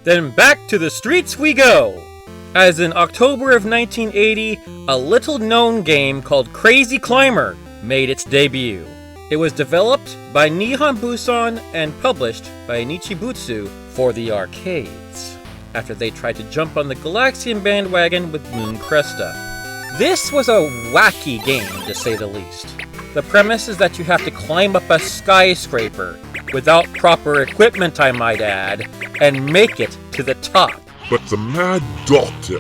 Then back to the streets we go! As in October of 1980, a little-known game called Crazy Climber made its debut. It was developed by Nichibutsu and published by Nichibutsu for the arcades, after they tried to jump on the Galaxian bandwagon with Moon Cresta. This was a wacky game, to say the least. The premise is that you have to climb up a skyscraper, without proper equipment I might add, and make it to the top. But the Mad Doctor,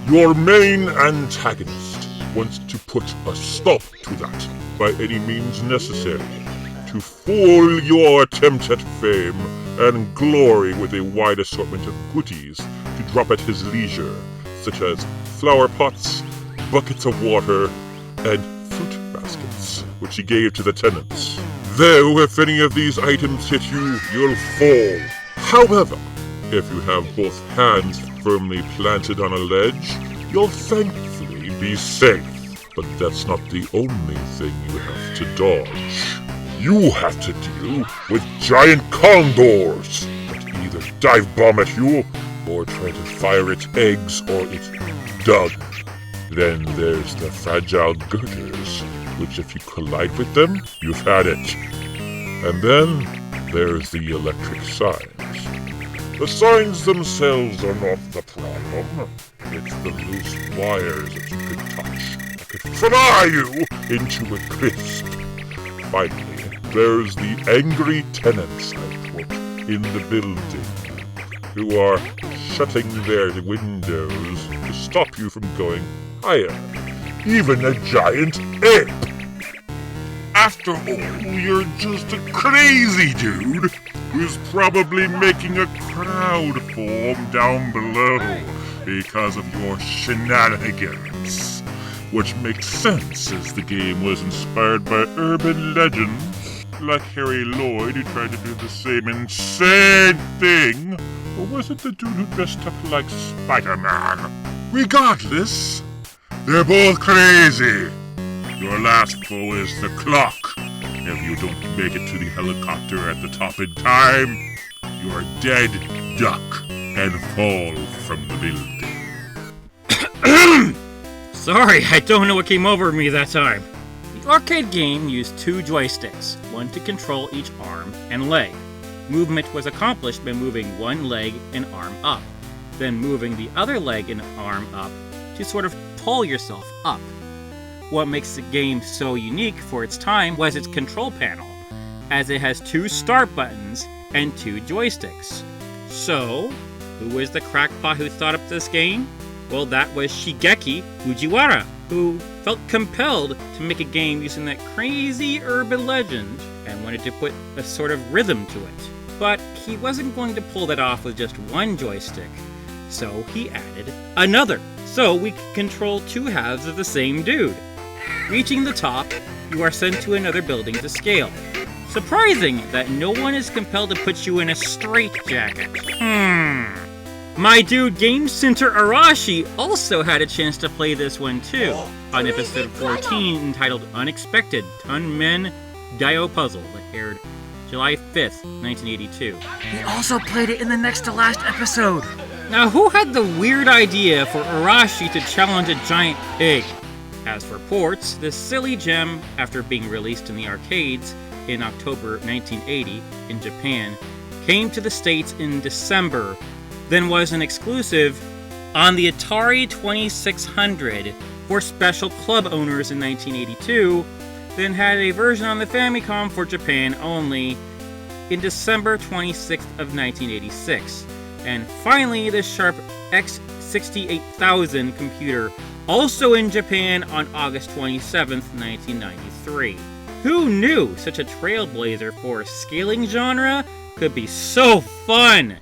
your main antagonist, wants to put a stop to that by any means necessary, to foil your attempt at fame and glory with a wide assortment of goodies to drop at his leisure, such as flower pots, buckets of water, and fruit baskets, which he gave to the tenants. Though if any of these items hit you, you'll fall. However, if you have both hands firmly planted on a ledge, you'll thankfully be safe. But that's not the only thing you have to dodge. You have to deal with giant condors that either dive bomb at you or try to fire its eggs or its dung. Then there's the fragile girders, which if you collide with them, you've had it. And then there's the electric signs. The signs themselves are not the problem. It's the loose wires that you could touch that could fry you into a crisp. Finally, there's the angry tenants I put in the building, who are shutting their windows to stop you from going higher. Even a giant ape! After all, you're just a crazy dude who's probably making a crowd form down below because of your shenanigans. Which makes sense, as the game was inspired by urban legends, like Harry Lloyd, who tried to do the same insane thing. Or was it the dude who dressed up like Spider-Man? Regardless, they're both crazy. Your last foe is the clock. If you don't make it to the helicopter at the top in time, you're dead duck and fall from the building. Sorry, I don't know what came over me that time. The arcade game used two joysticks, one to control each arm and leg. Movement was accomplished by moving one leg and arm up, then moving the other leg and arm up to sort of pull yourself up. What makes the game so unique for its time was its control panel, as it has two start buttons and two joysticks. So, who was the crackpot who thought up this game? Well, that was Shigeki Fujiwara, who felt compelled to make a game using that crazy urban legend and wanted to put a sort of rhythm to it. But he wasn't going to pull that off with just one joystick, so he added another, so we could control two halves of the same dude. Reaching the top, you are sent to another building to scale. Surprising that no one is compelled to put you in a straitjacket. My dude Game Center Arashi also had a chance to play this one too, on episode 14 entitled Unexpected Tunmen Dio Puzzle that aired July 5th, 1982. He also played it in the next to last episode. Now who had the weird idea for Arashi to challenge a giant pig? As for ports, this silly gem, after being released in the arcades in October 1980 in Japan, came to the States in December, then was an exclusive on the Atari 2600 for special club owners in 1982, then had a version on the Famicom for Japan only in December 26th of 1986, and finally the Sharp X68000 computer also in Japan on August 27th, 1993. Who knew such a trailblazer for a scaling genre could be so fun?